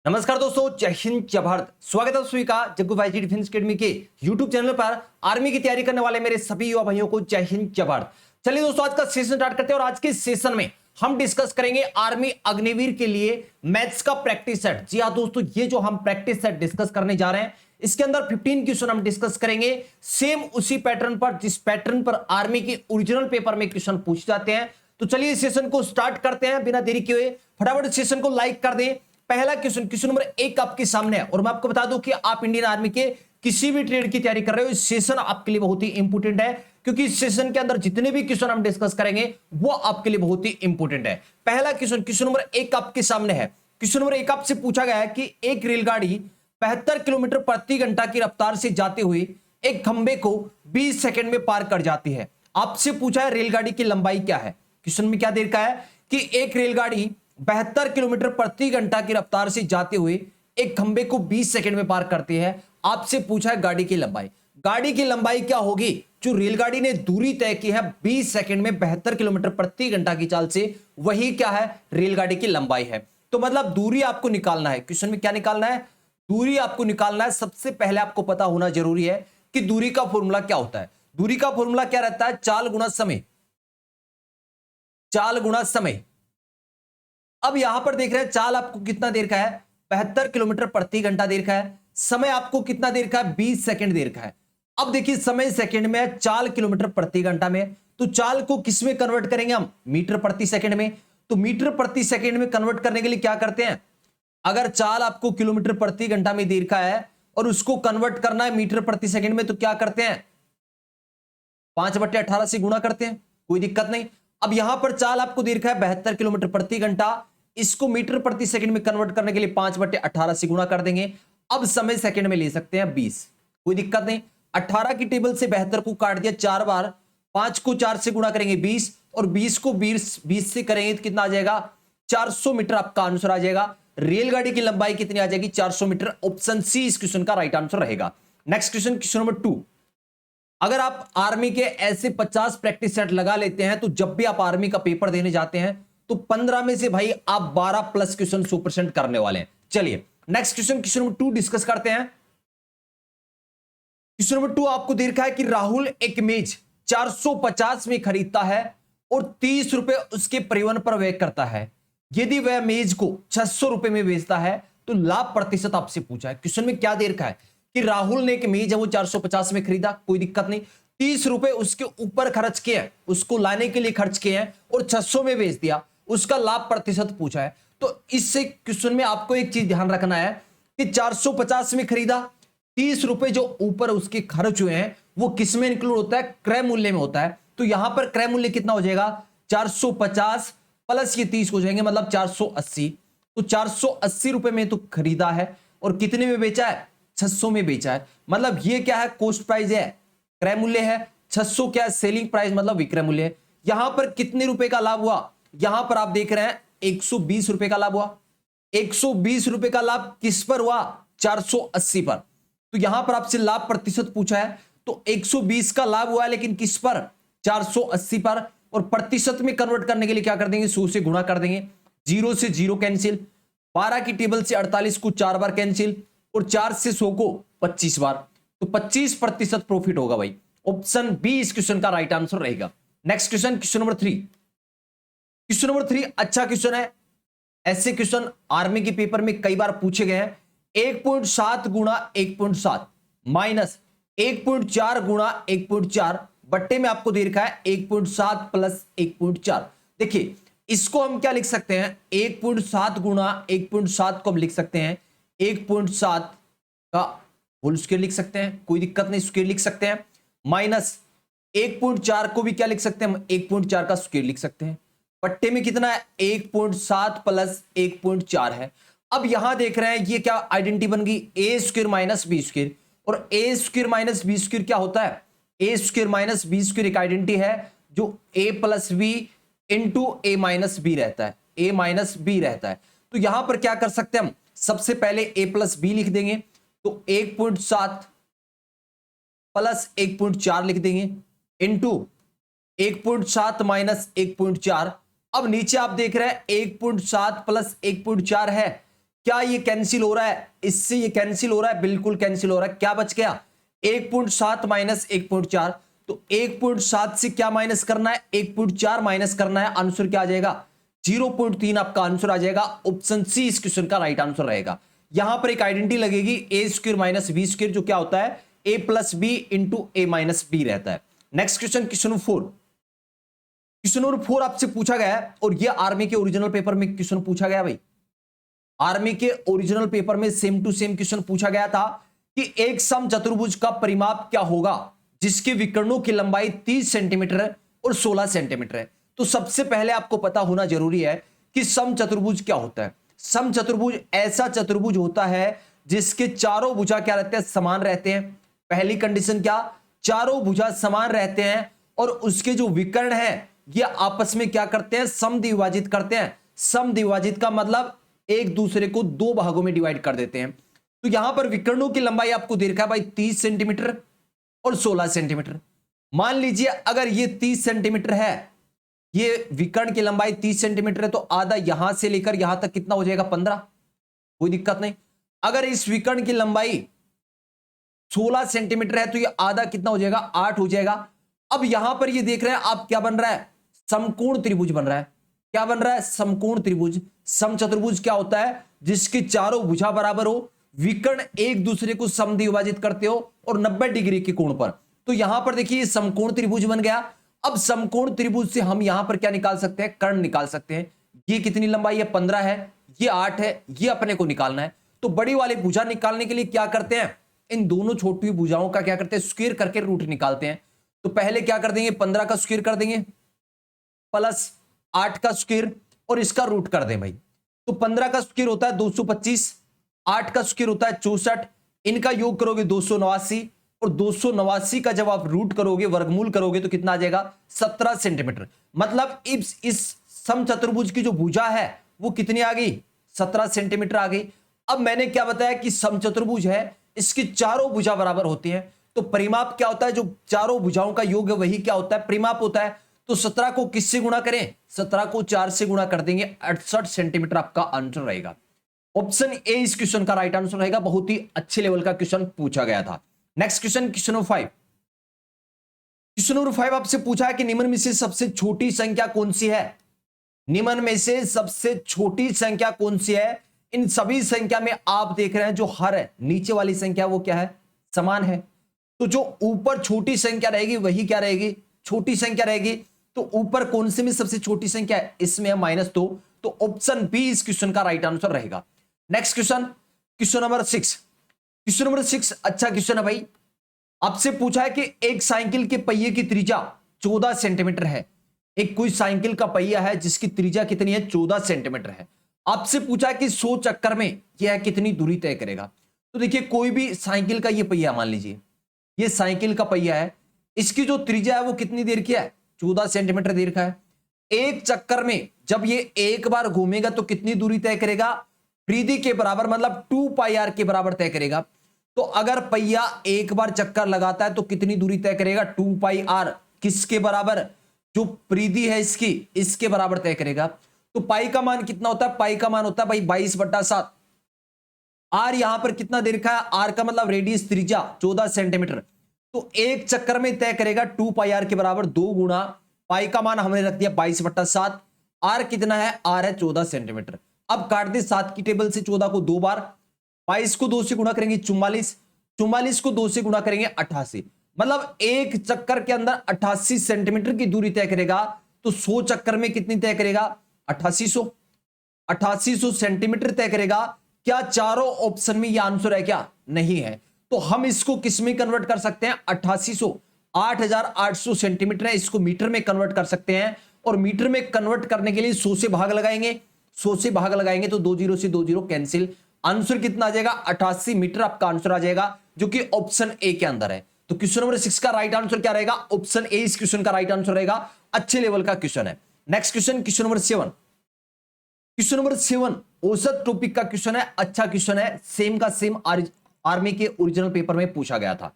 नमस्कार दोस्तों, जय हिंद जय भारत। स्वागत है सभी का जग्गू भाई जी डिफेंस एकेडमी के यूट्यूब चैनल पर। आर्मी की तैयारी करने वाले मेरे सभी युवा भाइयों को जय हिंद जय भारत। चलिए दोस्तों, आज का सेशन स्टार्ट करते हैं और आज के सेशन में हम डिस्कस करेंगे आर्मी अग्निवीर के लिए मैथ्स का प्रैक्टिस सेट। जी हाँ दोस्तों, ये जो हम प्रैक्टिस सेट डिस्कस करने जा रहे हैं इसके अंदर 15 क्वेश्चन हम डिस्कस करेंगे, सेम उसी पैटर्न पर जिस पैटर्न पर आर्मी के ओरिजिनल पेपर में क्वेश्चन पूछे जाते हैं। तो चलिए इस सेशन को स्टार्ट करते हैं बिना देरी किए। फटाफट सेशन को लाइक कर दें। पहला क्वेश्चन नंबर 1 आपके सामने है और मैं आपको बता दूं कि आप इंडियन आर्मी के किसी भी ट्रेड की तैयारी कर रहे हो, इस सेशन आपके लिए बहुत ही इंपॉर्टेंट है, क्योंकि इस सेशन के अंदर जितने भी क्वेश्चन हम डिस्कस करेंगे वो आपके लिए बहुत ही इंपॉर्टेंट है। पहला क्वेश्चन नंबर 1 आपके सामने है। क्वेश्चन नंबर 1 आपसे पूछा गया है कि एक रेलगाड़ी 72 किलोमीटर प्रति घंटा की रफ्तार से जाते हुए एक खंबे को 20 सेकंड में पार कर जाती है। आपसे पूछा है रेलगाड़ी की लंबाई क्या है। क्वेश्चन में क्या दे रखा है कि एक रेलगाड़ी 72 किलोमीटर प्रति घंटा की रफ्तार से जाते हुए एक खंबे को 20 सेकंड में पार करती है। आपसे पूछा है गाड़ी की लंबाई। गाड़ी की लंबाई क्या होगी? जो रेलगाड़ी ने दूरी तय की है 20 सेकंड में 72 किलोमीटर प्रति घंटा की चाल से, वही क्या है? रेलगाड़ी की लंबाई है। तो मतलब दूरी आपको निकालना है। क्वेश्चन में क्या निकालना है? दूरी आपको निकालना है। सबसे पहले आपको पता होना जरूरी है कि दूरी का फॉर्मूला क्या होता है। दूरी का फॉर्मूला क्या रहता है? चाल गुणा समय। चाल गुणा समय। अब यहां पर देख रहे हैं चाल आपको कितना देर का है? 72 किलोमीटर प्रति घंटा देर का है। समय आपको कितना देर का है? 20 सेकंड देर का है। अब देखिए समय सेकंड में है, चाल किलोमीटर प्रति घंटा में। तो चाल को किस में कन्वर्ट करेंगे हम? मीटर प्रति सेकंड में। तो मीटर प्रति सेकंड में कन्वर्ट करने के लिए क्या करते हैं? अगर चाल आपको किलोमीटर प्रति घंटा में देर का है और उसको कन्वर्ट करना है मीटर प्रति सेकंड में, तो क्या करते हैं? 5/18 से गुणा करते हैं, कोई दिक्कत नहीं। अब यहां पर चाल आपको दे रखा है 72 किलोमीटर प्रति घंटा, इसको मीटर प्रति सेकंड में कन्वर्ट करने के लिए 5/18 से गुणा कर देंगे। अब समय सेकंड में ले सकते हैं 20, कोई दिक्कत नहीं। 18 की टेबल से 72 को काट दिया 4 बार, 5 को 4 से गुणा करेंगे 20 और 20 को 20 से करेंगे तो कितना आ जाएगा? 400 मीटर आपका आंसर आ जाएगा। रेलगाड़ी की लंबाई कितनी आ जाएगी? 400 मीटर। ऑप्शन सी इस क्वेश्चन का राइट आंसर रहेगा। Next question number 2। अगर आप आर्मी के ऐसे 50 प्रैक्टिस सेट लगा लेते हैं तो जब भी आप आर्मी का पेपर देने जाते हैं तो 15 में से भाई आप 12 प्लस क्वेश्चन 100% करने वाले हैं। चलिए नेक्स्ट क्वेश्चन नंबर 2 डिस्कस करते हैं। क्वेश्चन नंबर 2 आपको दे रखा है कि राहुल एक मेज 450 में खरीदता है और 30 रुपए उसके परिवहन पर व्यय करता है। यदि वह मेज को 600 रुपए में बेचता है तो लाभ प्रतिशत आपसे पूछा है। क्वेश्चन में क्या दे रखा है कि राहुल ने एक मेज है वो 450 में खरीदा, कोई दिक्कत नहीं। 30 रुपए उसके ऊपर खर्च किए हैं, उसको लाने के लिए खर्च किए हैं और 600 में बेच दिया, उसका लाभ प्रतिशत पूछा है। तो इससे क्वेश्चन में आपको एक चीज ध्यान रखना है कि 450 में खरीदा, 30 रुपए जो ऊपर उसके खर्च हुए हैं वो किस में इंक्लूड होता है? क्रय मूल्य में होता है। तो यहां पर क्रय मूल्य कितना हो जाएगा? 450 प्लस ये 30 हो जाएंगे, मतलब 480। तो 480 रुपए में तो खरीदा है और कितने में बेचा है? 600 में बेचा है। मतलब ये क्या है? कॉस्ट प्राइस है, क्रय मूल्य है। 600 क्या है? सेलिंग प्राइस मतलब विक्रय मूल्य है। यहां पर कितने रुपए का लाभ हुआ? यहां पर आप देख रहे हैं 120 रुपए का लाभ हुआ। 120 रुपए का लाभ किस पर हुआ? 480 पर। तो यहां पर आपसे लाभ प्रतिशत पूछा है, तो 120 का लाभ हुआ है लेकिन किस पर? 480 पर। और प्रतिशत में कन्वर्ट करने के लिए क्या कर देंगे? 100 से गुणा कर देंगे। 0 से 0 कैंसिल, 12 की टेबल से 48 को 4 बार कैंसिल और 4 से 100 को 25 बार। तो 25% प्रॉफिट होगा भाई। ऑप्शन बी इस क्वेश्चन का राइट आंसर रहेगा। Next question number 3। Question number 3 अच्छा क्वेश्चन है। ऐसे क्वेश्चन आर्मी के पेपर में कई बार पूछे गए हैं। 1.7 गुणा 1.7 माइनस 1.4 गुणा 1.4 बट्टे में आपको दे रखा है 1.7 प्लस 1.4। देखिए इसको हम क्या लिख सकते हैं? 1.7 गुणा 1.7 को हम लिख सकते हैं 1.7 का होल स्क्वायर लिख सकते हैं, कोई दिक्कत नहीं, स्क्वायर लिख सकते हैं। माइनस 1.4 को भी क्या लिख सकते हैं? हम 1.4 का स्क्वायर लिख सकते हैं। पट्टे में कितना है? 1.7 प्लस 1.4 है। अब यहां देख रहे हैं ये क्या आइडेंटिटी बन गई? ए स्क्वायर माइनस बी स्क्वायर। और ए स्क्वायर माइनस बी स्क्वायर क्या होता है? ए स्क्वायर माइनस बी स्क्वायर एक आइडेंटिटी है जो ए प्लस बी इंटू ए माइनस बी रहता है, ए माइनस बी रहता है। तो यहां पर क्या कर सकते हैं हम? सबसे पहले ए प्लस बी लिख देंगे, तो 1.7 प्लस 1.4 लिख देंगे इंटू 1.7 माइनस 1.4। अब नीचे आप देख रहे हैं 1.7 प्लस 1.4 है, क्या ये कैंसिल हो रहा है? इससे ये कैंसिल हो रहा है, बिल्कुल कैंसिल हो रहा है। क्या बच गया? 1.7 माइनस 1.4, तो 1.7 से क्या माइनस करना है? 1.4 माइनस करना है। आंसर क्या आ जाएगा? 0.3 आपका आंसर आ जाएगा। ऑप्शन सी इस क्वेश्चन का राइट आंसर रहेगा। यहां पर एक आइडेंटिटी लगेगी, ए स्क्वायर माइनस बी स्क्वायर, जो क्या होता है? ए प्लस बी इंटू ए माइनस बी रहता है। Next question, question number 4। Question number 4 आपसे पूछा गया है, और यह आर्मी के ओरिजिनल पेपर में क्वेश्चन पूछा गया भाई। आर्मी के ओरिजिनल पेपर में सेम टू सेम क्वेश्चन पूछा गया था कि एक सम चतुर्भुज का परिमाप क्या होगा जिसके विकर्णों की लंबाई 30 सेंटीमीटर है और 16 सेंटीमीटर है। तो सबसे पहले आपको पता होना जरूरी है कि सम चतुर्भुज क्या होता है। सम चतुर्भुज ऐसा चतुर्भुज होता है जिसके चारों भुजा क्या रहते हैं? समान रहते हैं। पहली कंडीशन क्या? चारों भुजा समान रहते हैं और उसके जो विकर्ण है ये आपस में क्या करते हैं? समद्विभाजित करते हैं। समद्विभाजित का मतलब एक दूसरे को दो भागों में डिवाइड कर देते हैं। तो यहां पर विकर्णों की लंबाई आपको दे रखा है भाई 30 सेंटीमीटर और 16 सेंटीमीटर। मान लीजिए अगर ये 30 सेंटीमीटर है, ये विकर्ण की लंबाई 30 सेंटीमीटर है, तो आधा यहां से लेकर यहां तक कितना हो जाएगा? 15। कोई दिक्कत नहीं। अगर इस विकर्ण की लंबाई 16 सेंटीमीटर है तो ये आधा कितना हो जाएगा? 8 हो जाएगा। अब यहां पर ये देख रहे हैं आप, क्या बन रहा है? समकोण त्रिभुज बन रहा है। क्या बन रहा है? समकोण त्रिभुज। समचतुर्भुज क्या होता है? जिसकी चारों भुजा बराबर हो, विकर्ण एक दूसरे को समद्विभाजित करते हो और 90 डिग्री के कोण पर। तो यहां पर देखिए समकोण त्रिभुज बन गया। अब समकोण त्रिभुज से हम यहां पर क्या निकाल सकते हैं? कर्ण निकाल सकते हैं। ये कितनी लंबाई है? 15 है, ये 8 है, ये अपने को निकालना है। तो बड़ी वाली भुजा निकालने के लिए क्या करते हैं? इन दोनों छोटी भुजाओं का क्या करते हैं? स्क्वायर करके रूट निकालते हैं। तो पहले क्या कर देंगे? 15 का स्क्वायर कर देंगे प्लस 8 का स्क्वायर और इसका रूट कर दें भाई। तो 15 का स्क्वायर होता है 225, 8 का स्क्वायर होता है 64, इनका योग करोगे 289, और 289 का जब आप रूट करोगे, वर्गमूल करोगे, तो कितना आ जाएगा? 17 सेंटीमीटर। मतलब इस समचतुर्भुज की जो भुजा है वो कितनी आ गई? 17 सेंटीमीटर आ गई। अब मैंने क्या बताया कि समचतुर्भुज है, इसकी चारों भुजा बराबर होती हैं। तो परिमाप क्या होता है? जो चारों भुजाओं का योग है वही क्या होता है? परिमाप होता है। तो 17 को किससे गुणा करें? 17 को 4 से गुणा कर देंगे, 68 सेंटीमीटर आपका आंसर रहेगा। ऑप्शन ए इस क्वेश्चन का राइट आंसर रहेगा। बहुत ही अच्छे लेवल का क्वेश्चन पूछा गया था। Next question, question number 5। Question number 5 आपसे पूछा है कि निम्न में से सबसे छोटी संख्या कौन सी है? निम्न में से सबसे छोटी संख्या कौन सी है? इन सभी संख्या में आप देख रहे हैं जो हर है, नीचे वाली संख्या वो क्या है? समान है। तो जो ऊपर छोटी संख्या रहेगी वही क्या रहेगी? छोटी संख्या रहेगी। तो ऊपर कौन से में सबसे छोटी संख्या है? इसमें है -2। तो ऑप्शन बी इस क्वेश्चन का राइट आंसर रहेगा। Next question, question number 6। Question number 6 अच्छा क्वेश्चन है भाई। आपसे पूछा है कि एक साइकिल के पहिए की त्रिज्या 14 सेंटीमीटर है। एक कोई साइकिल का पहिया है जिसकी त्रिज्या कितनी है? 14 सेंटीमीटर है। आपसे पूछा है कि 100 चक्कर में यह कितनी दूरी तय करेगा। तो देखिए कोई भी साइकिल का ये पहिया, मान लीजिए ये साइकिल का पहिया है, इसकी जो त्रिज्या है वो कितनी देर की है? 14 सेंटीमीटर देर का है। एक चक्कर में जब ये एक बार घूमेगा तो कितनी दूरी तय करेगा? परिधि के बराबर, मतलब 2πr के बराबर तय करेगा। तो अगर पहिया एक बार चक्कर लगाता है तो कितनी दूरी तय करेगा? 2πr। किसके बराबर? जो परिधि है इसकी, इसके बराबर तय करेगा। तो पाई का मान कितना होता है? पाई का मान होता है भाई 22/7। आर यहां पर कितना दे रखा है? आर का मतलब रेडियस, त्रिज्या 14 सेंटीमीटर। तो एक चक्कर में तय करेगा 2πr के बराबर 2 गुणा पाई का मान हमने रख दिया 22/7। आर कितना है? आर है 14 सेंटीमीटर। अब काट दे 7 की टेबल से 14 को 2 बार, 22 को 2 से गुणा करेंगे 44, 44 को 2 से गुणा करेंगे 88। मतलब एक चक्कर के अंदर 88 सेंटीमीटर की दूरी तय करेगा। तो 100 चक्कर में कितनी तय करेगा? 8800 सेंटीमीटर तय करेगा। क्या चारों ऑप्शन में यह आंसर है क्या? नहीं है। तो हम इसको किस में कन्वर्ट कर सकते हैं? 8800, 8800 सेंटीमीटर है, इसको मीटर में कन्वर्ट कर सकते हैं। और मीटर में कन्वर्ट करने के लिए 100 से भाग लगाएंगे, 100 से भाग लगाएंगे तो 2 0 से 2 0 कैंसिल। आंसर कितना आ जाएगा? 88 मीटर आपका आंसर आ जाएगा, जो कि ऑप्शन ए के अंदर है। तो क्वेश्चन नंबर 6 का राइट आंसर क्या रहेगा? ऑप्शन ए इस क्वेश्चन का राइट आंसर रहेगा। अच्छे लेवल का क्वेश्चन है। Next question, question number 7। Question number 7 औसत टॉपिक का क्वेश्चन है। अच्छा क्वेश्चन है, सेम का सेम आर्मी के ओरिजिनल पेपर में पूछा गया था।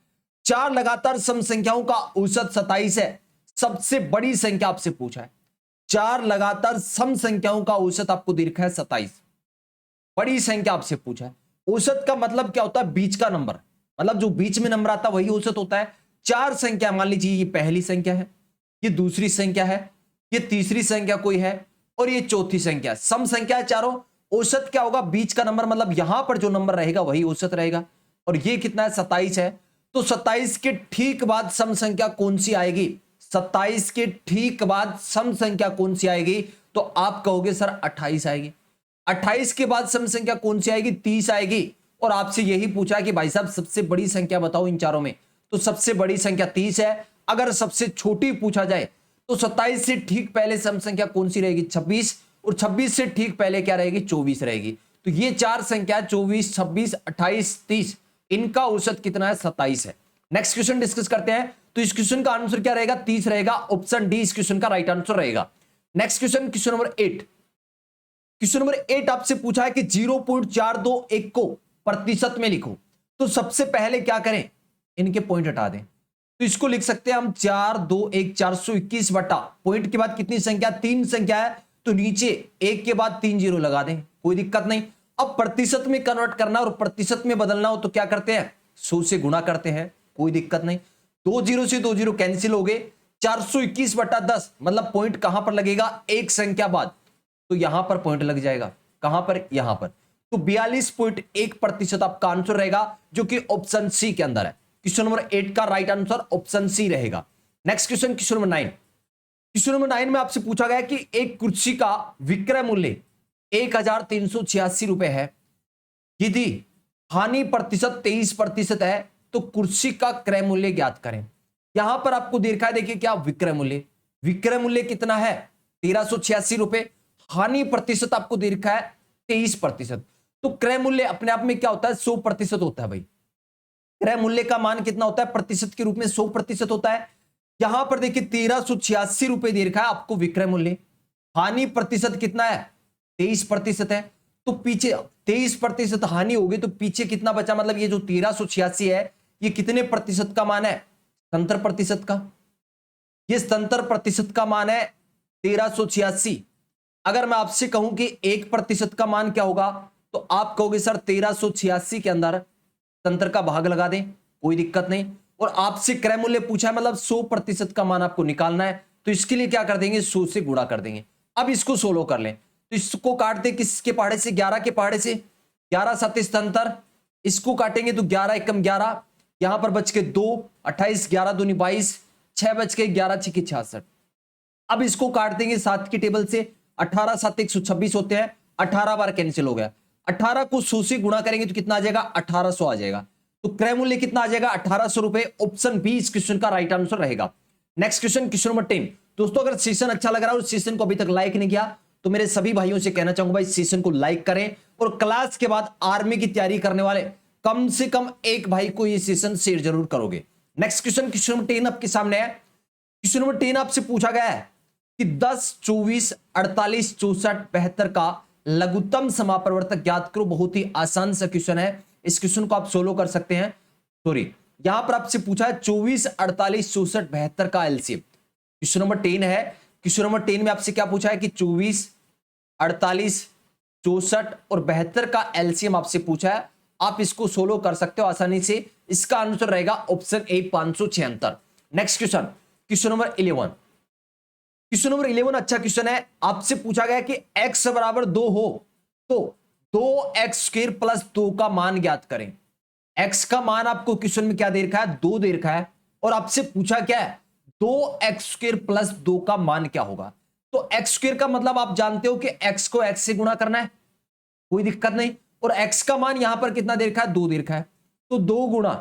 4 लगातार सम संख्याओं का औसत 27 है। सबसे बड़ी संख्या आपसे पूछा है। 4 लगातार सम संख्याओं का औसत आपको दे रखा है 27। बड़ी संख्या आपसे पूछा है। औसत का मतलब क्या होता है? बीच का नंबर, मतलब जो बीच में नंबर आता है वही औसत होता है। चार संख्या, मान लीजिए ये पहली संख्या है, ये दूसरी संख्या है, ये तीसरी संख्या कोई है और ये चौथी संख्या, सम संख्या है चारों। औसत क्या होगा? बीच का नंबर, मतलब यहां पर जो नंबर रहेगा वही औसत रहेगा। और ये कितना है? 27 है। तो 27 के ठीक बाद सम संख्या कौन सी आएगी? 27 के ठीक बाद सम संख्या कौन सी आएगी? तो आप कहोगे सर 28 आएगी। 28 के बाद सम संख्या कौन सी आएगी? 30 आएगी। और आपसे यही पूछा कि भाई साहब सबसे बड़ी संख्या बताओ इन चारों में, तो सबसे बड़ी संख्या 30 है। अगर सबसे छोटी पूछा जाए तो 27 से ठीक पहले सम संख्या कौन सी रहेगी? 26। और 26 से ठीक पहले क्या रहेगी? 24 रहेगी। तो ये चार संख्या 24, 26, 28, 30, इनका औसत कितना है? 27 है। नेक्स्ट क्वेश्चन डिस्कस करते हैं। तो इस क्वेश्चन का आंसर क्या रहेगा? 30 रहेगा। ऑप्शन डी इस क्वेश्चन का राइट आंसर रहेगा। Next question, question number 8। Question number 8 आपसे पूछा है कि 0.421 को प्रतिशत में लिखो। तो सबसे पहले क्या करें? इनके पॉइंट हटा दें। तो इसको लिख सकते हैं हम 421 421 बटा पॉइंट के बाद कितनी संख्या? 3 संख्या है, तो नीचे एक के बाद 3 जीरो लगा दें, कोई दिक्कत नहीं। अब प्रतिशत में कन्वर्ट करना और प्रतिशत में बदलना हो तो क्या करते हैं? 100 से गुणा करते हैं, कोई दिक्कत नहीं। 2 जीरो से 2 जीरो कैंसिल हो गए। 421 बटा 10, मतलब पॉइंट कहां पर लगेगा? एक संख्या बाद, तो यहां पर पॉइंट लग जाएगा। कहां पर? यहां पर। तो 42.1% आपका आंसर रहेगा, जो कि ऑप्शन सी के अंदर है। क्वेश्चन नंबर 8 का राइट आंसर ऑप्शन सी रहेगा। Next question, question number 9। Question number 9 में आपसे पूछा गया कि एक कुर्सी का विक्रय मूल्य 1386 रुपए है। यदि हानि प्रतिशत 23% है तो कुर्सी का क्रय मूल्य ज्ञात करें। यहां पर आपको देखा है, देखिए क्या विक्रय मूल्य कितना है? 1386 रुपए। हानि प्रतिशत आपको दे रखा है 23%। तो क्रय मूल्य अपने आप में क्या होता है? 100% होता है भाई। क्रय मूल्य का मान कितना होता है? प्रतिशत के रूप में 100% होता है। यहां पर देखिए 1386 रुपए दे रखा है आपको विक्रय मूल्य। हानि प्रतिशत कितना है? 23% है। तो पीछे 23% हानि होगी तो पीछे कितना बचा? मतलब ये जो 1386 है ये कितने प्रतिशत का मान है? 70% का। ये 70% का मान है 1386। अगर मैं आपसे कहूं कि 1% का मान क्या होगा, तो आप कहोगे सर 1386 के अंदर 70 का भाग लगा दें, कोई दिक्कत नहीं। और आपसे क्रय मूल्य पूछा है, मतलब 100% का मान आपको निकालना है, तो इसके लिए क्या कर देंगे? 100 से गुणा कर देंगे। अब इसको 16 कर लें, तो इसको काट दे किसके पहाड़े से? 11 के पहाड़े से। 11 7 77, इसको काटेंगे तो 11 एकम 11, यहां पर बच के 2, 28, 11 दूनी 22, 6 बच के 11 छिके 66। अब इसको काट देंगे 7 की टेबल से, 18 7 126 होते हैं, 18 बार कैंसिल हो गया। 18 को 100 से गुणा करेंगे तो कितना आ जाएगा? 1800 आ जाएगा। तो क्रय मूल्य कितना आ जाएगा? 1800 रुपए। ऑप्शन बी इस क्वेश्चन का राइट आंसर रहेगा। Next question, question number 10। दोस्तों अगर सेशन अच्छा लग रहा है और सेशन को अभी तक लाइक नहीं किया तो मेरे सभी भाइयों से कहना चाहूंगा इस सेशन को लाइक करें, और क्लास के बाद आर्मी की तैयारी करने वाले कम से कम एक भाई को ये सेशन शेयर जरूर करोगे। नेक्स्ट क्वेश्चन, क्वेश्चन नंबर 10 आपके सामने है। क्वेश्चन नंबर 10 आपसे पूछा गया है कि 10 24 48 64 72 का लघुत्तम समापरिवर्तक ज्ञात करो। बहुत ही आसान सा क्वेश्चन है, इस क्वेश्चन को आप सोलो कर सकते हैं। सॉरी, यहां पर आपसे पूछा है 24 48 64 72 का एलसीएम। क्वेश्चन नंबर 10 है। क्वेश्चन नंबर 10 में आपसे क्या पूछा है कि 24 48 64 और 72 का एलसीएम आपसे पूछा है। आप इसको सोलो कर सकते हो आसानी से। इसका आंसर रहेगा option A 576। Next question, question number 11। Question number 11 अच्छा क्वेश्चन है। आपसे पूछा गया कि x बराबर 2 हो तो 2x² प्लस 2 का मान ज्ञात करें। x का मान आपको क्वेश्चन में क्या दे रखा है? 2 दे रखा है, और आपसे पूछा क्या है? 2x² प्लस 2 का मान क्या होगा? तो x² का मतलब आप जानते हो कि x को x से गुणा करना है, कोई दिक्कत नहीं। और x का मान यहां पर कितना दे रखा है? 2 दे रखा है, तो 2 गुणा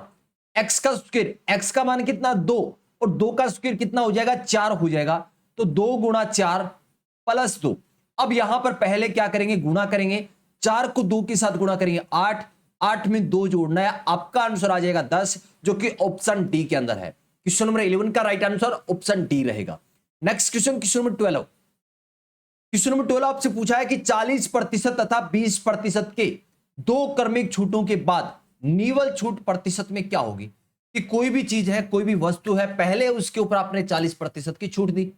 x का स्क्वायर। x का मान कितना? 2, और 2 का स्क्वायर कितना हो जाएगा? 4 हो जाएगा। तो 2 गुणा 4 प्लस 2। अब यहां पर पहले क्या करेंगे? गुणा करेंगे। 4 को 2 के साथ गुणा करेंगे 8, 8 में 2 जोड़ना है, आपका आंसर आ जाएगा 10, जो कि ऑप्शन डी के अंदर है। क्वेश्चन नंबर 11 का राइट आंसर ऑप्शन डी रहेगा। Next question, question number 12। Question number 12 आपसे पूछा है कि 40% तथा 20% के दो क्रमिक छूटों के बाद निवल छूट प्रतिशत में क्या होगी? कि कोई भी चीज है, कोई भी वस्तु है, पहले उसके ऊपर आपने 40% की छूट दी,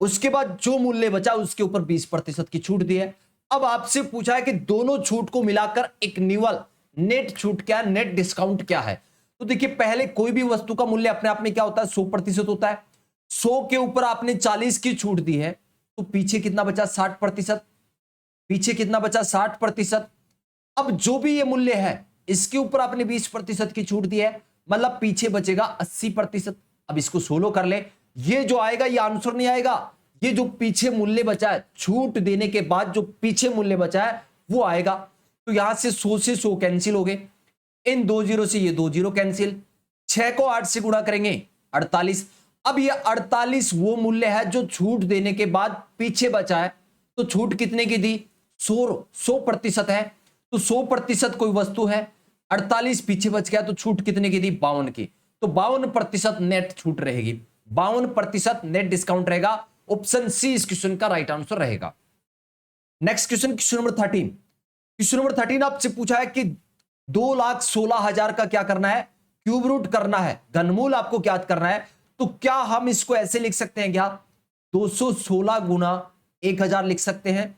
उसके बाद जो मूल्य बचा उसके ऊपर 20% की छूट दी है, अब आपसे पूछा है कि दोनों छूट को मिलाकर एक निवल नेट छूट क्या है, नेट डिस्काउंट क्या है। तो देखिए पहले कोई भी वस्तु का मूल्य अपने आप में क्या होता है, 100% होता है। 100 के ऊपर आपने 40 की छूट दी है तो पीछे कितना बचा, 60%। पीछे कितना बचा, 60%। अब जो भी ये मूल्य है इसके ऊपर आपने 20% की छूट दी है, मतलब पीछे बचेगा 80%। अब इसको सोलो कर ले, ये जो आएगा ये आंसर नहीं आएगा, ये जो पीछे मूल्य बचा है छूट देने के बाद जो पीछे मूल्य बचा है वो आएगा। तो यहां से 100 से 100 कैंसिल हो गए, इन 2 जीरो से ये 2 जीरो कैंसिल, 6 को 8 से गुणा करेंगे 48। अब ये 48 वो मूल्य है जो छूट देने के बाद पीछे बचा है। तो छूट कितने की दी, 100% है। तो 100% कोई वस्तु है, 48 पीछे बच गया तो छूट कितने की दी, 52 की। तो 52% नेट छूट रहेगी, 52% नेट डिस्काउंट रहेगा। ऑप्शन सी इस क्वेश्चन का राइट आंसर रहेगा। Next question, question number 13। Question number 13 आपसे पूछा है कि 2,16,000 का क्या करना है, क्यूब रूट करना है, घनमूल आपको ज्ञात करना है। तो क्या हम इसको ऐसे लिख सकते हैं, क्या 216 गुना 1000 लिख सकते हैं,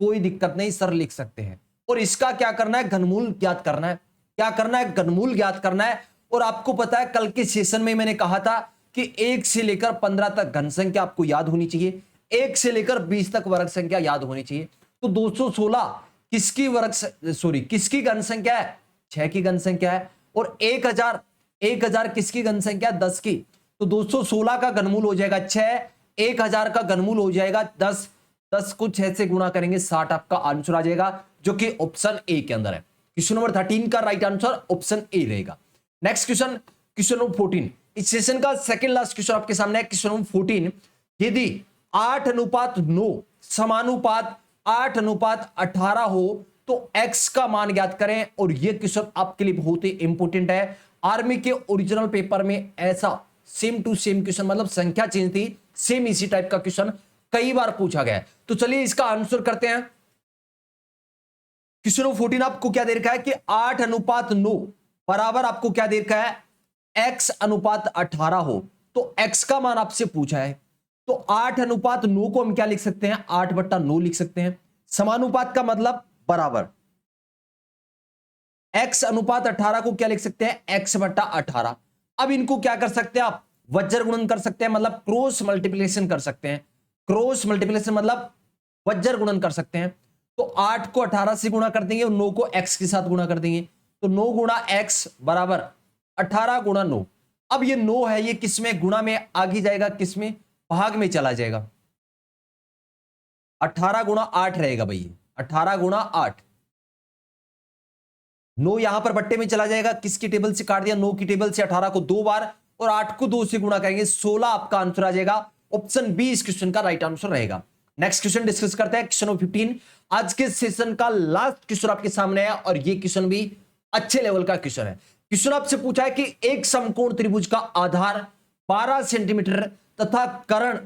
कोई दिक्कत नहीं सर, लिख सकते हैं। और इसका क्या करना है, घनमूल ज्ञात करना है। क्या करना है, घनमूल ज्ञात करना है। और आपको पता है कल के सेशन में मैंने कहा था कि 1 से लेकर 15 तक घन संख्या आपको याद होनी चाहिए, 1 से लेकर 20 तक वर्ग संख्या याद होनी चाहिए। तो 216 किसकी किसकी घन संख्या है, 6 की घन संख्या है। और 1000 किसकी घन संख्या है, 10 की। तो 216 का घनमूल हो जाएगा 6, 1000 का घनमूल हो जाएगा 10, 10 को 6 से गुणा करेंगे 60, आपका आंसर आ जाएगा, जो कि ऑप्शन ए के अंदर है। क्वेश्चन नंबर 13 का राइट आंसर ऑप्शन ए रहेगा। नेक्स्ट क्वेश्चन, क्वेश्चन नंबर 14, इस सेशन का सेकंड लास्ट क्वेश्चन आपके सामने है। क्वेश्चन नंबर 14, यदि 8:9 समानुपात 8:18 हो तो x का मान ज्ञात करें। और यह क्वेश्चन आपके लिए बहुत ही इंपॉर्टेंट है, आर्मी के ओरिजिनल पेपर में ऐसा सेम टू सेम क्वेश्चन, मतलब संख्या चेंज थी, सेम इसी टाइप का क्वेश्चन कई बार पूछा गया है। तो चलिए इसका आंसर करते हैं। क्वेश्चन नंबर 14 आपको क्या दे रखा है कि 8:9 बराबर आपको क्या दे रखा है, x:18 हो। तो x का मान आपसे पूछा है, तो 8:9 को हम क्या लिख सकते हैं, 8/9 लिख सकते हैं। समानुपात का मतलब बराबर, x:18 को क्या लिख सकते हैं, x/18। अब इनको क्या कर सकते हैं आप, वज्र गुणन कर सकते हैं, मतलब क्रॉस मल्टीप्लिकेशन कर सकते हैं। क्रॉस मल्टीप्लिकेशन मतलब वज्र गुणन कर सकते हैं। तो 8 को 18 से गुणा कर देंगे और 9 को x के साथ गुणा कर देंगे। तो 9 गुणा x बराबर 18 गुणा 9। अब ये 9 है, ये किसमें गुणा में आगे जाएगा, किसमें, भाग में चला जाएगा। 18 गुणा 8 रहेगा भाई, 18 गुणा 8। 9 यहां पर बट्टे में चला जाएगा, किसकी टेबल से काट दिया, 9 की टेबल से 18 को 2 बार और 8 को 2 से गुणा करेंगे, 16 आपका आंसर आ जाएगा। ऑप्शन बी इस क्वेश्चन का राइट आंसर रहेगा। नेक्स्ट क्वेश्चन डिस्कस करते हैं, क्वेश्चन नंबर 15। आज के सेशन का लास्ट क्वेश्चन आपके सामने है और ये क्वेश्चन भी अच्छे लेवल का क्वेश्चन है। क्वेश्चन आपसे पूछा है कि एक समकोण त्रिभुज का आधार 12 सेंटीमीटर तथा कर्ण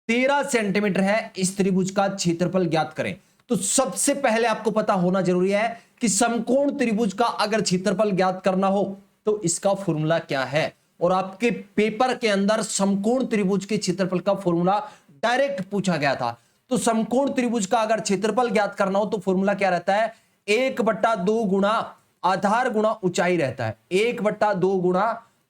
13 सेंटीमीटर है, इस त्रिभुज का क्षेत्रफल ज्ञात करें। तो सबसे पहले आपको पता होना जरूरी है कि समकोण त्रिभुज का अगर क्षेत्रफल ज्ञात करना हो तो इसका फॉर्मूला क्या है। और आपके पेपर के अंदर समकोण त्रिभुज के क्षेत्रफल का फॉर्मूला डायरेक्ट पूछा गया था। तो समकोण त्रिभुज का अगर क्षेत्रफल ज्ञात करना हो तो फॉर्मूला क्या रहता है, 1/2 गुणा आधार गुणा ऊंचाई रहता है। 1/2 गुणा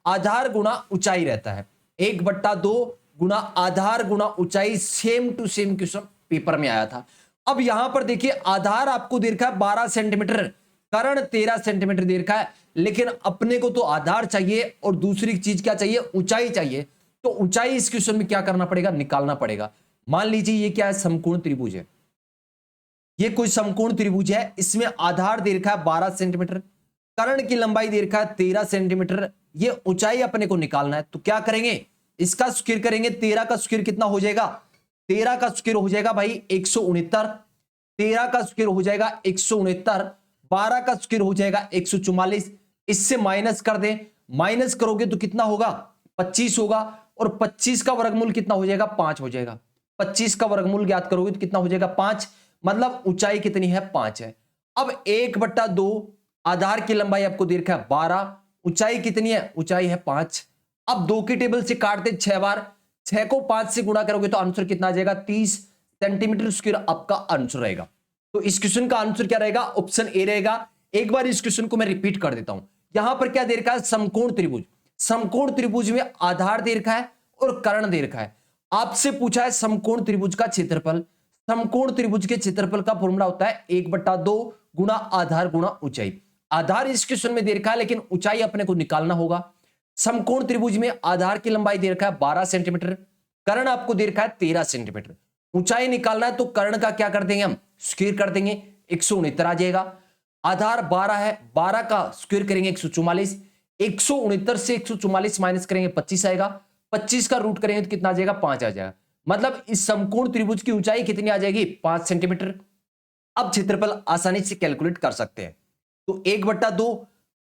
आधार गुणा ऊंचाई रहता है। 1/2 गुणा आधार गुणा ऊंचाई, same to same question paper में आया था। अब यहां पर देखिए आधार आपको दे रखा है 12 सेंटीमीटर, कर्ण 13 सेंटीमीटर दे रखा है, लेकिन अपने को तो आधार चाहिए और दूसरी चीज क्या चाहिए, ऊंचाई चाहिए। तो ऊंचाई इस क्वेश्चन में क्या करना पड़ेगा, निकालना पड़ेगा। मान लीजिए ये क्या है, समकोण त्रिभुज है, ये कोई समकोण त्रिभुज है, इसमें आधार दे रखा है 12 सेंटीमीटर, कर्ण की लंबाई दे रखा है 13 सेंटीमीटर, ये ऊंचाई अपने को निकालना है। तो क्या करेंगे, इसका स्क्वायर करेंगे, 13 का स्क्वायर कितना हो जाएगा, 13 का स्क्वायर हो जाएगा भाई 169, 13 का स्क्वायर हो जाएगा 169, 12 का स्क्वायर हो जाएगा 144। इससे माइनस कर दें, माइनस करोगे तो कितना होगा, 25 होगा, और 25 का वर्गमूल कितना हो जाएगा, 5 हो जाएगा। 25 का वर्गमूल ज्ञात करोगे तो कितना हो जाएगा, 5, मतलब ऊंचाई कितनी है, 5 है। अब 1/2 आधार की लंबाई आपको दे रखा है 12, ऊंचाई कितनी है, ऊंचाई है 5। अब 2 की टेबल से काटते 6 बार, 6 को 5 से गुणा करोगे तो आंसर कितना आ जाएगा, 30 सेंटीमीटर स्क्वायर आपका आंसर रहेगा। तो इस क्वेश्चन का आंसर क्या रहेगा? ऑप्शन ए रहेगा। एक बार इस क्वेश्चन को मैं रिपीट कर देता हूं। यहां पर क्या दे रखा है? समकोण त्रिभुज। समकोण त्रिभुज में आधार दे रखा है और कर्ण दे रखा है। आपसे पूछा है समकोण त्रिभुज का क्षेत्रफल। समकोण त्रिभुज के क्षेत्रफल का फॉर्मूला होता है 1/2 गुणा आधार गुणा ऊंचाई। आधार इस क्वेश्चन में दे रखा है, लेकिन ऊंचाई अपने को निकालना होगा। समकोण त्रिभुज में आधार की लंबाई दे रखा है 12 सेंटीमीटर, कर्ण आपको दे रखा है 13 सेंटीमीटर। ऊंचाई निकालना है तो कर्ण का क्या कर देंगे? हम स्क्वायर कर देंगे, 169 आ जाएगा। आधार 12 है, 12 का स्क्वायर करेंगे 144, 169 से 144 माइनस करेंगे 25 आएगा, 25 का रूट करेंगे तो कितना आ जाएगा? 5 आ जाएगा। मतलब इस समकोण त्रिभुज की ऊंचाई कितनी आ जाएगी? 5 सेंटीमीटर। अब क्षेत्रफल आसानी से कैलकुलेट कर सकते हैं। तो 1/2,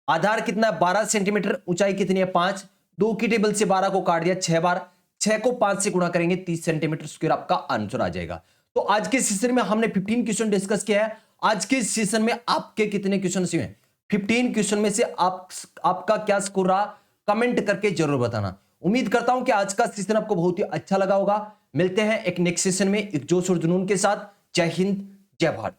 आधार कितना है? 12 सेंटीमीटर, ऊंचाई कितनी है? 5। 2 की टेबल से 12 को काट दिया 6 बार, 6 को 5 से गुणा करेंगे 30 सेंटीमीटर स्क्वायर आपका आंसर आ जाएगा। तो आज के सेशन में हमने 15 क्वेश्चन डिस्कस किया है। आज के सेशन में आपके कितने क्वेश्चन हुए? 15 क्वेश्चन में से आपका क्या स्कोर रहा? कमेंट करके जरूर बताना। उम्मीद करता हूं कि आज का सेशन आपको बहुत ही अच्छा लगा होगा। मिलते हैं एक नेक्स्ट सेशन में एक जोश और जुनून के साथ। जय हिंद, जय भारत।